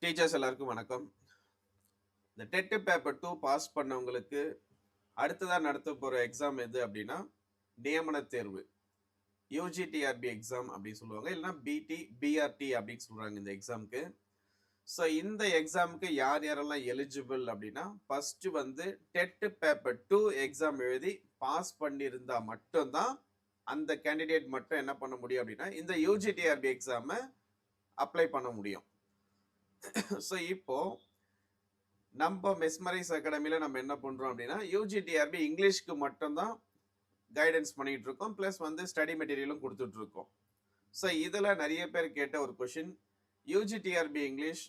Teachers எல்லாருக்கும் வணக்கம். இந்த டெட் பேப்பர் 2 பாஸ் பண்ணவங்களுக்கு அடுத்ததா நடத்த போற எக்ஸாம் எது அப்படின்னா, நியமன தேர்வு. யுஜிடிஆர்பி எக்ஸாம் அப்படின்னு சொல்லுவாங்க. இல்லைன்னா பிஆர்டி அப்படின்னு சொல்றாங்க இந்த எக்ஸாம்க்கு. ஸோ இந்த எக்ஸாமுக்கு யார் யாரெல்லாம் எலிஜிபிள் அப்படின்னா, ஃபர்ஸ்ட் வந்து டெட் பேப்பர் 2 எக்ஸாம் எழுதி பாஸ் பண்ணியிருந்தா மட்டும்தான் அந்த கேண்டிடேட் மட்டும் என்ன பண்ண முடியும் அப்படின்னா, இந்த யுஜிடிஆர்பி எக்ஸாமை அப்ளை பண்ண முடியும். ஸோ இப்போ நம்ம மெஸ்மரைஸ் அகாடமில நம்ம என்ன பண்றோம் அப்படின்னா, யுஜிடிஆர்பி இங்கிலீஷ்க்கு மட்டும்தான் கைடன்ஸ் பண்ணிட்டு இருக்கோம். பிளஸ் வந்து ஸ்டடி மெட்டீரியலும் கொடுத்துட்டு இருக்கோம். ஸோ இதுல நிறைய பேர் கேட்ட ஒரு கொஷின், யுஜிடிஆர்பி இங்கிலீஷ்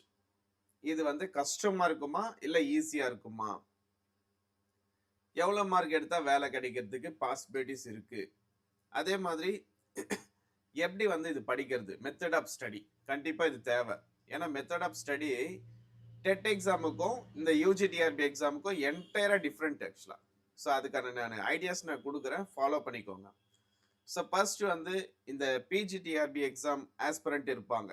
இது வந்து கஷ்டமா இருக்குமா இல்ல ஈஸியா இருக்குமா? எவ்வளவு மார்க் எடுத்தா வேலை கிடைக்கிறதுக்கு பாசிபிலிட்டிஸ் இருக்கு? அதே மாதிரி எப்படி வந்து இது படிக்கிறது? மெத்தட் ஆஃப் ஸ்டடி கண்டிப்பா இது தேவை. ஏன்னா மெத்தட் ஆஃப் ஸ்டடி டெட் எக்ஸாமுக்கும் இந்த யூஜிடிஆர்பி எக்ஸாமுக்கும் என்டையரா டிஃப்ரெண்ட் ஆக்சுவலா. ஸோ அதுக்கான நான் ஐடியாஸ் நான் கொடுக்குறேன், ஃபாலோ பண்ணிக்கோங்க. ஸோ ஃபர்ஸ்ட் வந்து இந்த பிஜிடிஆர்பி எக்ஸாம் ஆஸ்பிரண்ட் இருப்பாங்க.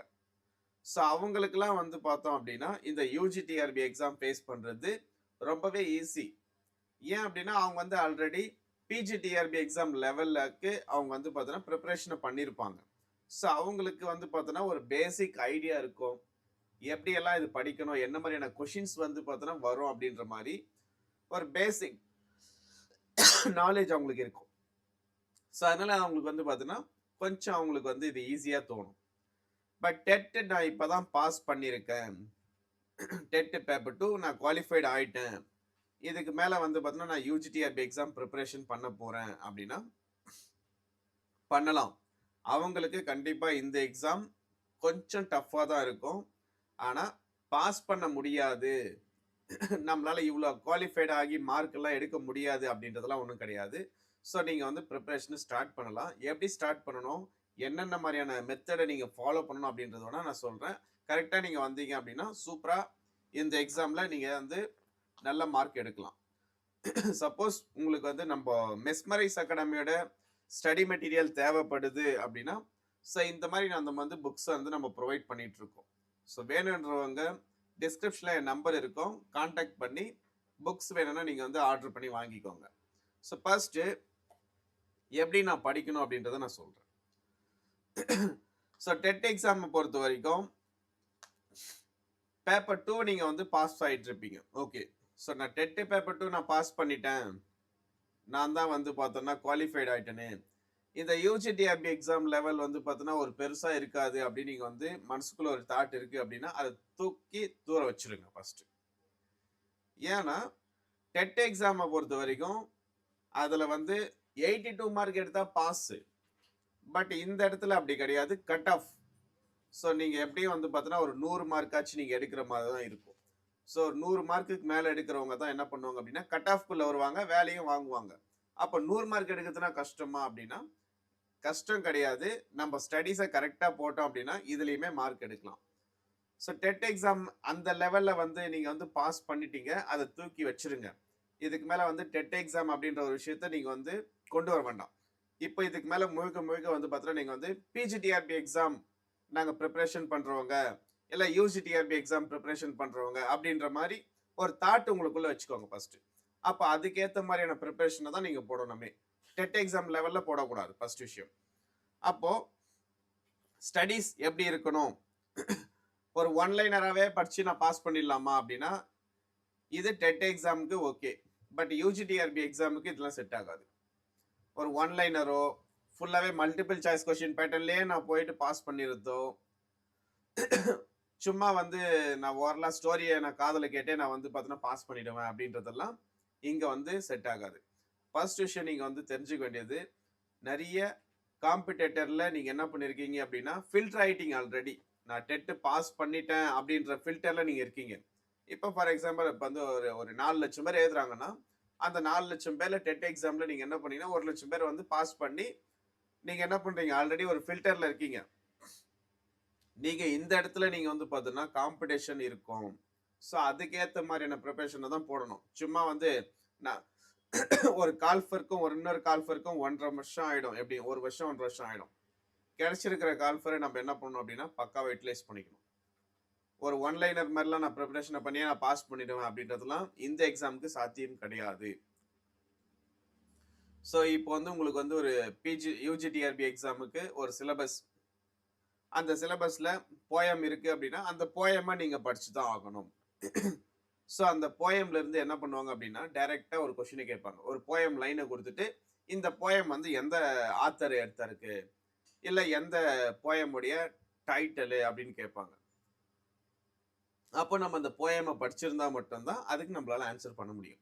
ஸோ அவங்களுக்குலாம் வந்து பார்த்தோம் அப்படின்னா இந்த யூஜிடிஆர்பி எக்ஸாம் ஃபேஸ் பண்ணுறது ரொம்பவே ஈஸி. ஏன் அப்படின்னா அவங்க வந்து ஆல்ரெடி பிஜிடிஆர்பி எக்ஸாம் லெவலுக்கு அவங்க வந்து பார்த்தோன்னா ப்ரிப்பரேஷனை பண்ணியிருப்பாங்க. ஸோ அவங்களுக்கு வந்து பார்த்தோன்னா ஒரு பேசிக் ஐடியா இருக்கும், எப்படியெல்லாம் இது படிக்கணும், என்ன மாதிரியான கொஷின்ஸ் வந்து பார்த்தோன்னா வரும் அப்படின்ற மாதிரி ஒரு பேசிக் நாலேஜ் அவங்களுக்கு இருக்கும். ஸோ அதனால அவங்களுக்கு வந்து பார்த்தோன்னா கொஞ்சம் அவங்களுக்கு வந்து இது ஈஸியாக தோணும். பட் டெட் நான் இப்போ தான் பாஸ் பண்ணியிருக்கேன், டெட் பேப்பர் 2 நான் குவாலிஃபைடு ஆயிட்டேன், இதுக்கு மேலே வந்து பார்த்தோன்னா நான் யூஜிடிஆர்பி எக்ஸாம் ப்ரிப்பரேஷன் பண்ண போகிறேன் அப்படின்னா பண்ணலாம். அவங்களுக்கு கண்டிப்பாக இந்த எக்ஸாம் கொஞ்சம் டஃப்பாக தான் இருக்கும். ஆனால் பாஸ் பண்ண முடியாது, நம்மளால இவ்வளோ குவாலிஃபைட் ஆகி மார்க் எல்லாம் எடுக்க முடியாது அப்படின்றதெல்லாம் ஒன்றும் கிடையாது. ஸோ நீங்கள் வந்து ப்ரிப்பரேஷனை ஸ்டார்ட் பண்ணலாம். எப்படி ஸ்டார்ட் பண்ணணும், என்னென்ன மாதிரியான மெத்தடை நீங்கள் ஃபாலோ பண்ணணும் அப்படின்றத வேணால் நான் சொல்கிறேன். கரெக்டாக நீங்கள் வந்தீங்க அப்படின்னா சூப்பராக இந்த எக்ஸாமில் நீங்கள் வந்து நல்ல மார்க் எடுக்கலாம். சப்போஸ் உங்களுக்கு வந்து நம்ம மெஸ்மரைஸ் அகாடமியோட ஸ்டடி மெட்டீரியல் தேவைப்படுது அப்படின்னா, ஸோ இந்த மாதிரி நம்ம வந்து புக்ஸை வந்து நம்ம ப்ரொவைட் பண்ணிட்டு இருக்கோம். ஸோ வேணுன்றவங்க டிஸ்கிரிப்ஷனில் என் நம்பர் இருக்கும், கான்டாக்ட் பண்ணி புக்ஸ் வேணும்னா நீங்கள் வந்து ஆர்டர் பண்ணி வாங்கிக்கோங்க. ஸோ ஃபர்ஸ்ட்டு எப்படி நான் படிக்கணும் அப்படின்றத நான் சொல்கிறேன். ஸோ டெட் எக்ஸாமை பொறுத்த வரைக்கும் பேப்பர் 2 நீங்கள் வந்து பாஸ் ஆகிட்டு இருப்பீங்க. ஓகே, ஸோ நான் டெட் பேப்பர் 2 நான் பாஸ் பண்ணிட்டேன், நான் தான் வந்து பார்த்தோன்னா குவாலிஃபைட் ஆகிட்டேனே, இந்த யூஜிடிஆர்பி எக்ஸாம் லெவல் வந்து பார்த்தோன்னா ஒரு பெருசாக இருக்காது அப்படின்னு நீங்கள் வந்து மனசுக்குள்ள ஒரு தாட் இருக்குது அப்படின்னா அதை தூக்கி தூர வச்சிருங்க ஃபர்ஸ்ட். ஏன்னா டெட் எக்ஸாமை பொறுத்த வரைக்கும் அதில் வந்து 82 மார்க் எடுத்தால் பாஸு. பட் இந்த இடத்துல அப்படி கிடையாது, கட் ஆஃப். ஸோ நீங்கள் எப்படியும் வந்து பார்த்தோன்னா ஒரு 100 மார்க்காச்சும் நீங்கள் எடுக்கிற மாதிரி தான் இருக்கும். ஸோ 100 மார்க்குக்கு மேலே எடுக்கிறவங்க தான் என்ன பண்ணுவாங்க அப்படின்னா கட் ஆஃப்குள்ளே வருவாங்க, வேலையும் வாங்குவாங்க. அப்போ 100 மார்க் எடுக்கிறதுனா கஷ்டமா அப்படின்னா கஷ்டம் கிடையாது. நம்ம ஸ்டடீஸை கரெக்டாக போட்டோம் அப்படின்னா இதுலேயுமே மார்க் எடுக்கலாம். ஸோ டெட் எக்ஸாம் அந்த லெவலில் வந்து நீங்கள் வந்து பாஸ் பண்ணிட்டீங்க, அதை தூக்கி வச்சிருங்க. இதுக்கு மேலே வந்து டெட் எக்ஸாம் அப்படின்ற ஒரு விஷயத்த நீங்கள் வந்து கொண்டு வர வேண்டாம். இப்போ இதுக்கு மேலே முழுக்க முழுக்க வந்து பார்த்தோன்னா நீங்கள் வந்து பிஜிடிஆர்பி எக்ஸாம் நாங்கள் ப்ரிப்பரேஷன் பண்ணுறவங்க, இல்லை யூஜிடிஆர்பி எக்ஸாம் ப்ரிப்பரேஷன் பண்ணுறவங்க அப்படின்ற மாதிரி ஒரு தாட் உங்களுக்குள்ளே வச்சுக்கோங்க ஃபர்ஸ்ட். அப்போ அதுக்கேற்ற மாதிரியான ப்ரிப்பரேஷனை தான் நீங்கள் போடணுமே, டெட் எக்ஸாம் லெவலில் போடக்கூடாது ஃபர்ஸ்ட் விஷயம். அப்போது ஸ்டடீஸ் எப்படி இருக்கணும், ஒரு ஒன்லைனராகவே படித்து நான் பாஸ் பண்ணிடலாமா அப்படின்னா இது டெட் எக்ஸாமுக்கு ஓகே. பட் யூஜிடிஆர்பி எக்ஸாமுக்கு இதெல்லாம் செட் ஆகாது. ஒரு ஒன்லைனரோ ஃபுல்லாகவே மல்டிபிள் சாய்ஸ் கொஸ்டின் பேட்டர்ன்லேயே நான் போயிட்டு பாஸ் பண்ணிடுறதோ, சும்மா வந்து நான் ஓரலாக ஸ்டோரியை நான் காதில் கேட்டே நான் வந்து பார்த்தோன்னா பாஸ் பண்ணிடுவேன் அப்படின்றதெல்லாம் இங்கே வந்து செட் ஆகாது. ஃபர்ஸ்ட் விஷயம் நீங்கள் வந்து தெரிஞ்சுக்க வேண்டியது, நிறைய காம்படிட்டரில் நீங்கள் என்ன பண்ணியிருக்கீங்க அப்படின்னா ஃபில்டர் ஆகிட்டீங்க ஆல்ரெடி. நான் டெட்டு பாஸ் பண்ணிட்டேன் அப்படின்ற ஃபில்டரில் நீங்கள் இருக்கீங்க. இப்போ ஃபார் எக்ஸாம்பிள் இப்போ வந்து ஒரு 4 லட்சம் பேர் எழுதுறாங்கன்னா அந்த 4 லட்சம் பேரில் டெட் எக்ஸாமில் நீங்கள் என்ன பண்ணீங்கன்னா 1 லட்சம் பேர் வந்து பாஸ் பண்ணி நீங்கள் என்ன பண்ணுறீங்க, ஆல்ரெடி ஒரு ஃபில்டரில் இருக்கீங்க. நீங்கள் இந்த இடத்துல நீங்கள் வந்து பார்த்தீங்கன்னா காம்படிஷன் இருக்கும். ஸோ அதுக்கேற்ற மாதிரியான ப்ரிப்பரேஷனை தான் போடணும். சும்மா வந்து நான் ஒரு கால்ஃபருக்கும் ஒரு இன்னொரு கால்ஃபருக்கும் 1.5 வருஷம் ஆகிடும், எப்படி 1 வருஷம் 1.5 வருஷம் ஆகிடும். கிடைச்சிருக்கிற கால்ஃபரை நம்ம என்ன பண்ணணும் அப்படின்னா பக்காவாக யூட்டிலைஸ் பண்ணிக்கணும். ஒரு ஒன் லைனர் மாதிரிலாம் நான் ப்ரிப்பரேஷனை பண்ணி நான் பாஸ் பண்ணிடுவேன் அப்படின்றதுலாம் இந்த எக்ஸாமுக்கு சாத்தியம் கிடையாது. ஸோ இப்போ வந்து உங்களுக்கு வந்து ஒரு யூஜிடிஆர்பி எக்ஸாமுக்கு ஒரு சிலபஸ், அந்த சிலபஸ்ல போயம் இருக்கு அப்படின்னா அந்த போயமா நீங்க படிச்சு தான் ஆகணும். ஸோ அந்த போயம்ல இருந்து என்ன பண்ணுவாங்க அப்படின்னா டைரக்டா ஒரு கொஸ்டினை கேட்பாங்க. ஒரு போயம் லைனை கொடுத்துட்டு இந்த போயம் வந்து எந்த ஆத்தர் எடுத்தாருக்கு, இல்ல எந்த போயமுடைய டைட்டில் அப்படின்னு கேட்பாங்க. அப்போ நம்ம அந்த போயமை படிச்சிருந்தா மட்டும்தான் அதுக்கு நம்மளால ஆன்சர் பண்ண முடியும்.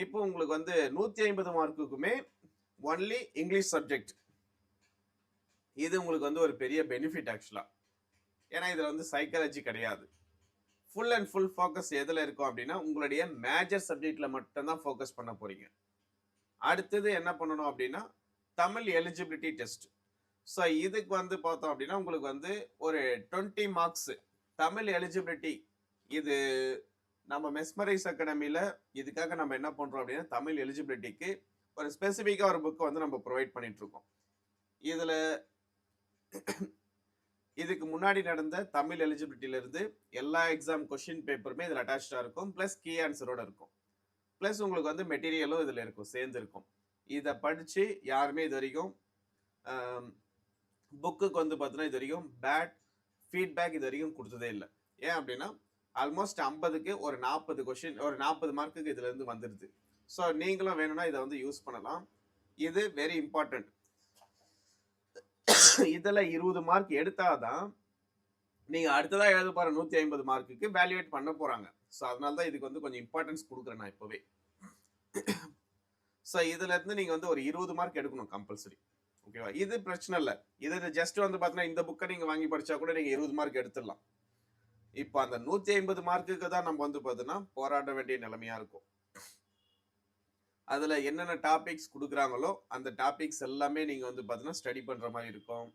இப்போ உங்களுக்கு வந்து 150 மார்க்குக்குமே ஒன்லி இங்கிலீஷ் சப்ஜெக்ட். இது உங்களுக்கு வந்து ஒரு பெரிய பெனிஃபிட் ஆக்சுவலா. ஏன்னா இதுல வந்து சைக்காலஜி கிடையாது. ஃபுல் அண்ட் ஃபுல் ஃபோக்கஸ் எதுல இருக்கும் அப்படின்னா உங்களுடைய மேஜர் சப்ஜெக்ட்ல மட்டும்தான் ஃபோக்கஸ் பண்ண போறீங்க. அடுத்தது என்ன பண்ணணும் அப்படின்னா தமிழ் எலிஜிபிலிட்டி டெஸ்ட். ஸோ இதுக்கு வந்து பார்த்தோம் அப்படின்னா உங்களுக்கு வந்து ஒரு 20 மார்க்ஸ் தமிழ் எலிஜிபிலிட்டி. இது நம்ம மெஸ்மரைஸ் அகாடமியில் இதுக்காக நம்ம என்ன பண்ணுறோம் அப்படின்னா தமிழ் எலிஜிபிலிட்டிக்கு ஒரு ஸ்பெசிஃபிக்காக ஒரு புக்கை வந்து நம்ம ப்ரொவைட் பண்ணிட்டு இருக்கோம். இதில் இதுக்கு முன்னாடி நடந்த தமிழ் எலிஜிபிலிட்டியிலிருந்து எல்லா எக்ஸாம் கொஷின் பேப்பருமே இதில் அட்டாச்சாக இருக்கும், ப்ளஸ் கீ ஆன்சரோட இருக்கும், ப்ளஸ் உங்களுக்கு வந்து மெட்டீரியலும் இதில் இருக்கும், சேர்ந்து இருக்கும். இதை படித்து யாருமே இது வரைக்கும் புக்குக்கு வந்து பார்த்தீங்கன்னா இது வரைக்கும் பேட் ஃபீட்பேக் இது வரைக்கும் கொடுத்ததே இல்லை. ஏன் அப்படின்னா ஆல்மோஸ்ட் 50க்கு ஒரு 40 கொஷின், ஒரு 40 மார்க்குக்கு இதுல இருந்து வந்துடுது. ஸோ நீங்களும் வேணும்னா இதை வந்து யூஸ் பண்ணலாம். இது வெரி இம்பார்ட்டன்ட். இதுல 20 மார்க் எடுத்தாதான் நீங்க அடுத்ததா எழுத போற 150 மார்க்குக்கு வேல்யூவேட் பண்ண போறாங்க. ஸோ அதனால தான் இதுக்கு வந்து கொஞ்சம் இம்பார்ட்டன்ஸ் கொடுக்குறேன் நான் இப்பவே. ஸோ இதுல இருந்து நீங்க வந்து ஒரு 20 மார்க் எடுக்கணும் கம்பல்சரி. ஓகேவா? இது பிரச்சனை இல்லை. இது ஜஸ்ட் வந்து பார்த்தீங்கன்னா இந்த புக்கை நீங்க வாங்கி படிச்சா கூட நீங்க 20 மார்க் எடுத்துடலாம். இப்போ அந்த 150 மார்க்குக்கு தான் நம்ம வந்து பார்த்தீங்கன்னா போராட வேண்டிய நிலைமையா இருக்கும். அதுல என்னென்ன டாபிக்ஸ் கொடுக்குறாங்களோ அந்த டாபிக்ஸ் எல்லாமே நீங்க வந்து பார்த்தீங்கன்னா ஸ்டடி பண்ற மாதிரி இருக்கும்.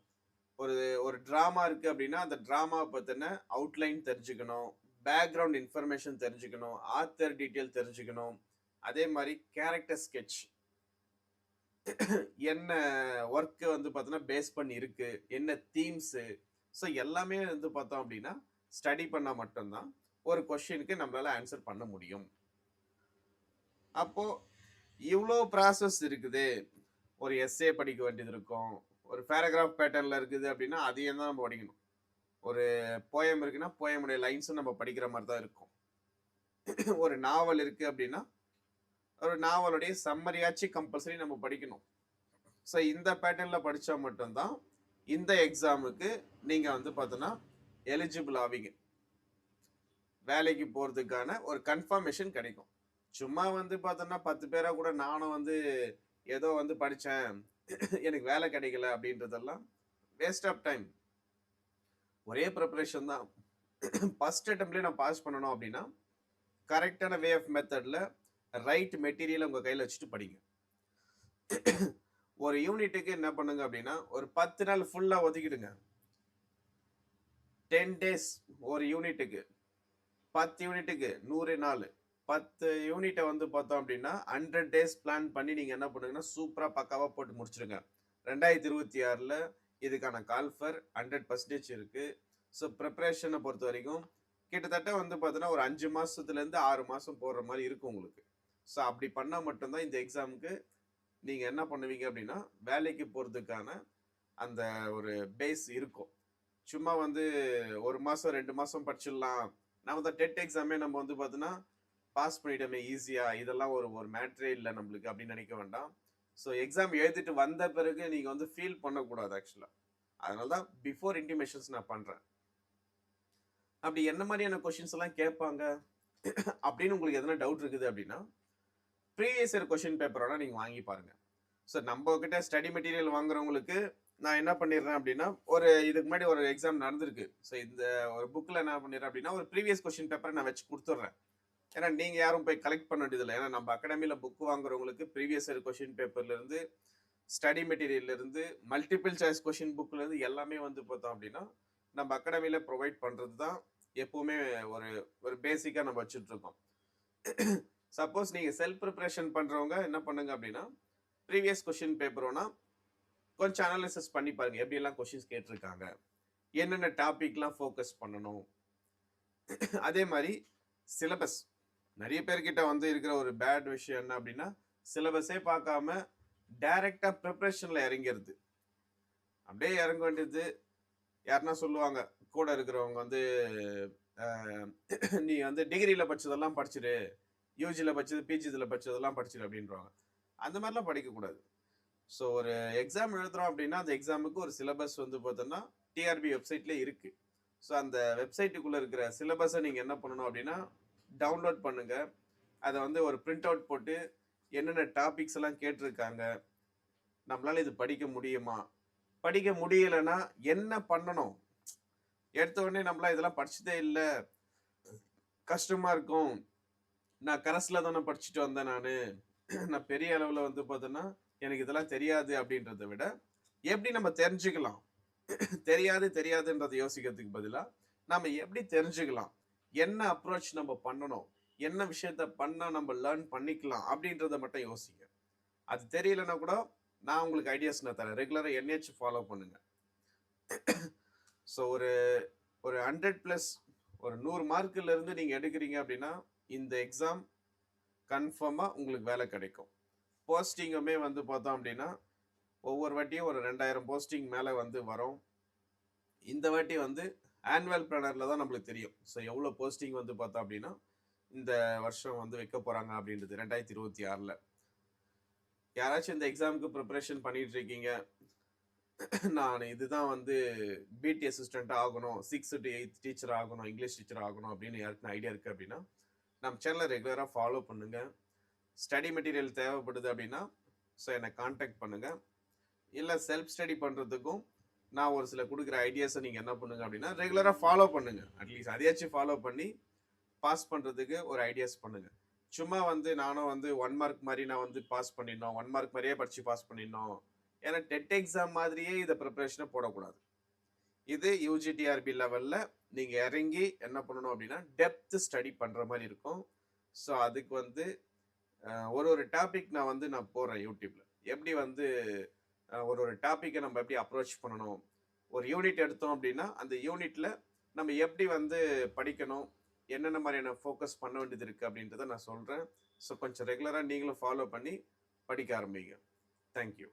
ஒரு டிராமா இருக்கு அப்படின்னா அந்த டிராமாவை பத்தின அவுட்லைன் தெரிஞ்சுக்கணும், பேக்ரவுண்ட் இன்ஃபர்மேஷன் தெரிஞ்சுக்கணும், ஆத்தர் டீட்டெயில் தெரிஞ்சுக்கணும். அதே மாதிரி கேரக்டர் ஸ்கெட்ச் என்ன ஒர்க்கு வந்து பார்த்தீங்கன்னா பேஸ் பண்ணி இருக்கு, என்ன தீம்ஸு. ஸோ எல்லாமே வந்து பார்த்தோம் அப்படின்னா ஸ்டடி பண்ணால் மட்டும்தான் ஒரு கொஸ்டினுக்கு நம்மளால ஆன்சர் பண்ண முடியும். அப்போ இவ்வளோ ப்ராசஸ் இருக்குது. ஒரு எஸ்ஏ படிக்க வேண்டியது இருக்கும், ஒரு பேராகிராஃப் பேட்டர்னில் இருக்குது அப்படின்னா அதையும் தான் நம்ம படிக்கணும். ஒரு போயம் இருக்குன்னா போயமுடைய லைன்ஸும் நம்ம படிக்கிற மாதிரி தான் இருக்கும். ஒரு நாவல் இருக்கு அப்படின்னா ஒரு நாவலுடைய சம்மரியாச்சு கம்பல்சரி நம்ம படிக்கணும். ஸோ இந்த பேட்டர்னில் படித்தா மட்டும்தான் இந்த எக்ஸாமுக்கு நீங்கள் வந்து பார்த்தோன்னா எலிஜிபிள் ஆவீங்க, வேலைக்கு போகிறதுக்கான ஒரு கன்ஃபர்மேஷன் கிடைக்கும். சும்மா வந்து பார்த்தோன்னா 10 பேராக கூட நானும் வந்து ஏதோ வந்து படித்தேன் எனக்கு வேலை கிடைக்கல அப்படின்றதெல்லாம் வேஸ்ட் ஆஃப் டைம். ஒரே ப்ரிப்பரேஷன் தான். ஃபர்ஸ்ட் அட்டம்ப்ட்லேயே நான் பாஸ் பண்ணணும் அப்படின்னா கரெக்டான வே ஆஃப் மெத்தடில் ரைட் மெட்டீரியல் உங்கள் கையில் வச்சுட்டு படிங்க. ஒரு யூனிட்டுக்கு என்ன பண்ணுங்க அப்படின்னா ஒரு 10 நாள் ஃபுல்லாக ஒதுக்கிடுங்க. 10 days ஒரு யூனிட்டுக்கு, 10 யூனிட்டுக்கு 100 நாள், 10 யூனிட்டை வந்து பார்த்தோம் அப்படின்னா 100 days பிளான் பண்ணி நீங்கள் என்ன பண்ணுங்கன்னா சூப்பராக பக்காவாக போட்டு முடிச்சிருங்க. 2026 இதுக்கான கால்ஃபர் 100% இருக்கு. ஸோ ப்ரிப்பரேஷனை பொறுத்த வரைக்கும் கிட்டத்தட்ட வந்து பார்த்தீங்கன்னா ஒரு 5 மாதத்துலேருந்து 6 மாதம் போடுற மாதிரி இருக்கும் உங்களுக்கு. ஸோ அப்படி பண்ணால் மட்டும்தான் இந்த எக்ஸாமுக்கு நீங்கள் என்ன பண்ணுவீங்க அப்படின்னா வேலைக்கு போகிறதுக்கான அந்த ஒரு பேஸ் இருக்கும். சும்மா வந்து 1 மாதம் 2 மாதம் படிச்சிடலாம், நம்ம தான் டெட் எக்ஸாமே நம்ம வந்து பார்த்தீங்கன்னா பாஸ் பண்ணிட்டோமே ஈஸியாக, இதெல்லாம் ஒரு மேட்ரே இல்லை நம்மளுக்கு அப்படின்னு நினைக்க வேண்டாம். ஸோ எக்ஸாம் எழுதிட்டு வந்த பிறகு நீங்கள் வந்து ஃபீல் பண்ணக்கூடாது ஆக்சுவலாக. அதனால தான் பிஃபோர் இன்டிமேஷன்ஸ் நான் பண்ணுறேன். அப்படி என்ன மாதிரியான கொஷின்ஸ் எல்லாம் கேட்பாங்க அப்படின்னு உங்களுக்கு எதனா டவுட் இருக்குது அப்படின்னா ப்ரீவியஸ் இயர் கொஷின் பேப்பரோட நீங்கள் வாங்கி பாருங்கள். ஸோ நம்ம கிட்ட ஸ்டடி மெட்டீரியல் வாங்குறவங்களுக்கு நான் என்ன பண்ணிடுறேன் அப்படின்னா ஒரு இதுக்கு முன்னாடி ஒரு எக்ஸாம் நடந்திருக்கு. ஸோ இந்த ஒரு புக்கில் என்ன பண்ணிடுறேன் அப்படின்னா ஒரு ப்ரீவியஸ் கொஷின் பேப்பரை நான் வச்சு கொடுத்துட்றேன். ஏன்னா நீங்கள் யாரும் போய் கலெக்ட் பண்ண வேண்டியதில்லை. ஏன்னா நம்ம அகாடமியில் புக் வாங்குறவங்களுக்கு ப்ரீவியஸ் இயர் கொஷின் பேப்பர்லேருந்து ஸ்டடி மெட்டீரியல்லேருந்து மல்டிபிள் சாய்ஸ் கொஷின் புக்லேருந்து எல்லாமே வந்து பார்த்தோம் அப்படின்னா நம்ம அகாடமியில் ப்ரொவைட் பண்ணுறது தான் எப்போவுமே ஒரு பேசிக்காக நம்ம வச்சுட்ருக்கோம். சப்போஸ் நீங்கள் செல்ஃப் ப்ரிப்ரேஷன் பண்ணுறவங்க என்ன பண்ணுங்க அப்படின்னா ப்ரீவியஸ் கொஷின் பேப்பரோனா கொஞ்சம் அனாலிசிஸ் பண்ணி பாருங்க எப்படியெல்லாம் கொஷின்ஸ் கேட்டிருக்காங்க, என்னென்ன டாபிக்லாம் ஃபோக்கஸ் பண்ணணும். அதே மாரி சிலபஸ். நெறைய பேர்கிட்ட வந்து இருக்கிற ஒரு பேட் விஷயம் என்ன அப்டின்னா, சிலபஸே பார்க்காம டைரக்ட்டா பிரிப்பரேஷன்ல இறங்கிறது. அப்படியே இறங்க வேண்டியது. யாருன்னா சொல்லுவாங்க, கூட இருக்கிறவங்க வந்து அ "நீ வந்து டிகிரில படிச்சதெல்லாம் படிச்சுரு. யூஜில படிச்சது, பிஜில படிச்சதெல்லாம் படிச்சுரு" அப்படின்ருவாங்க. அந்த மாரிலாம் படிக்கக்கூடாது. ஸோ ஒரு எக்ஸாம் எழுதுறோம் அப்படின்னா, அந்த எக்ஸாமுக்கு ஒரு சிலபஸ் வந்து பார்த்தோம்னா, டிஆர்பி வெப்சைட்ல இருக்கு. ஸோ அந்த வெப்சைட்டுக்குள்ள இருக்கிற சிலபஸ நீங்க என்ன பண்ணணும் அப்படின்னா, டவுன்லோட் பண்ணுங்க. அத வந்து ஒரு பிரிண்ட் அவுட் போட்டு, என்னென்ன டாபிக்ஸ் எல்லாம் கேட்டிருக்காங்க, நம்மளால இது படிக்க முடியுமா? படிக்க முடியலன்னா என்ன பண்ணணும்? எடுத்த உடனே நம்மளாம் இதெல்லாம் படிச்சதே இல்ல. கஷ்டமா இருக்கும். நான் கரஸ்ல தானே படிச்சுட்டு வந்தேன் நானு. நான் பெரிய அளவுல வந்து பார்த்தோன்னா, எனக்கு இதெல்லாம் தெரியாது அப்படின்றத விட, எப்படி நம்ம தெரிஞ்சுக்கலாம்? தெரியாதுன்றத யோசிக்கிறதுக்கு பதிலா, நாம எப்படி தெரிஞ்சுக்கலாம்? என்ன அப்ரோச் நம்ம பண்ணணும்? என்ன விஷயத்த பண்ணா நம்ம லேர்ன் பண்ணிக்கலாம்? அப்படின்றத மட்டும் யோசிங்க. அது தெரியலன்னா கூட, நான் உங்களுக்கு ஐடியாஸ் நான் தரேன். ரெகுலரா என்னையாச்சும் ஃபாலோ பண்ணுங்க. ஸோ ஒரு ஒரு 100 பிளஸ் ஒரு 100 மார்க்குல இருந்து நீங்க எடுக்குறீங்க அப்படின்னா, இந்த எக்ஸாம் கன்ஃபார்மா உங்களுக்கு வேலை கிடைக்கும். போஸ்டிங்குமே வந்து பார்த்தோம் அப்படின்னா, ஒவ்வொரு வாட்டியும் ஒரு 2000 போஸ்டிங் மேல வந்து வரும். இந்த வாட்டி வந்து ஆனுவல் பிளானர்ல தான் நம்மளுக்கு தெரியும். ஸோ எவ்வளோ போஸ்டிங் வந்து பார்த்தோம் அப்படின்னா, இந்த வருஷம் வந்து வைக்க போறாங்க அப்படின்றது 2026ல. யாராச்சும் இந்த எக்ஸாமுக்கு ப்ரிப்பரேஷன் பண்ணிட்டு இருக்கீங்க. நான் இதுதான் வந்து பிடி அசிஸ்டன்ட் ஆகணும். 6 டூ 8 டீச்சர் ஆகணும். இங்கிலீஷ் டீச்சர் ஆகணும் அப்படின்னு யாருக்குன்னு ஐடியா இருக்கு அப்படின்னா, நம்ம சேனல ரெகுலரா ஃபாலோ பண்ணுங்க. ஸ்டடி மெட்டீரியல் தேவைப்படுது அப்படின்னா, ஸோ என்ன கான்டாக்ட் பண்ணுங்க. இல்ல செல்ஃப் ஸ்டடி பண்றதுக்கும் நான் ஒரு சில குடுக்குற ஐடியாஸ நீங்க என்ன பண்ணுங்க அப்படின்னா, ரெகுலரா ஃபாலோ பண்ணுங்க. அட்லீஸ்ட் அதையாச்சும் ஃபாலோ பண்ணி பாஸ் பண்றதுக்கு ஒரு ஐடியாஸ் பண்ணுங்க. சும்மா வந்து நானும் வந்து 1 மார்க் மாரி நான் வந்து பாஸ் பண்ணிடணும். 1 மார்க் மாரியே படிச்சு பாஸ் பண்ணிடணும். ஏன்னா டெட் எக்ஸாம் மாதிரியே இத ப்ரிப்பரேஷன போடக்கூடாது. இது யுஜிடிஆர்பி லெவல்ல நீங்க இறங்கி என்ன பண்ணணும் அப்படின்னா, டெப்த் ஸ்டடி பண்ற மாரி இருக்கும். ஸோ அதுக்கு வந்து ஒரு ஒரு டாபிக் நான் போடுறேன் YouTubeல. எப்படி வந்து ஒரு ஒரு டாபிக்க நம்ம எப்படி அப்ரோச் பண்ணணும். ஒரு யூனிட் எடுத்தோம் அப்படின்னா, அந்த யூனிட்ல நம்ம எப்படி வந்து படிக்கணும், என்னென்ன மாரியான ஃபோக்கஸ் பண்ண வேண்டியது இருக்கு அப்படின்றத நான் சொல்றேன். ஸோ கொஞ்சம் ரெகுலரா நீங்களும் ஃபாலோ பண்ணி படிக்க ஆரம்பிங்க. Thank you.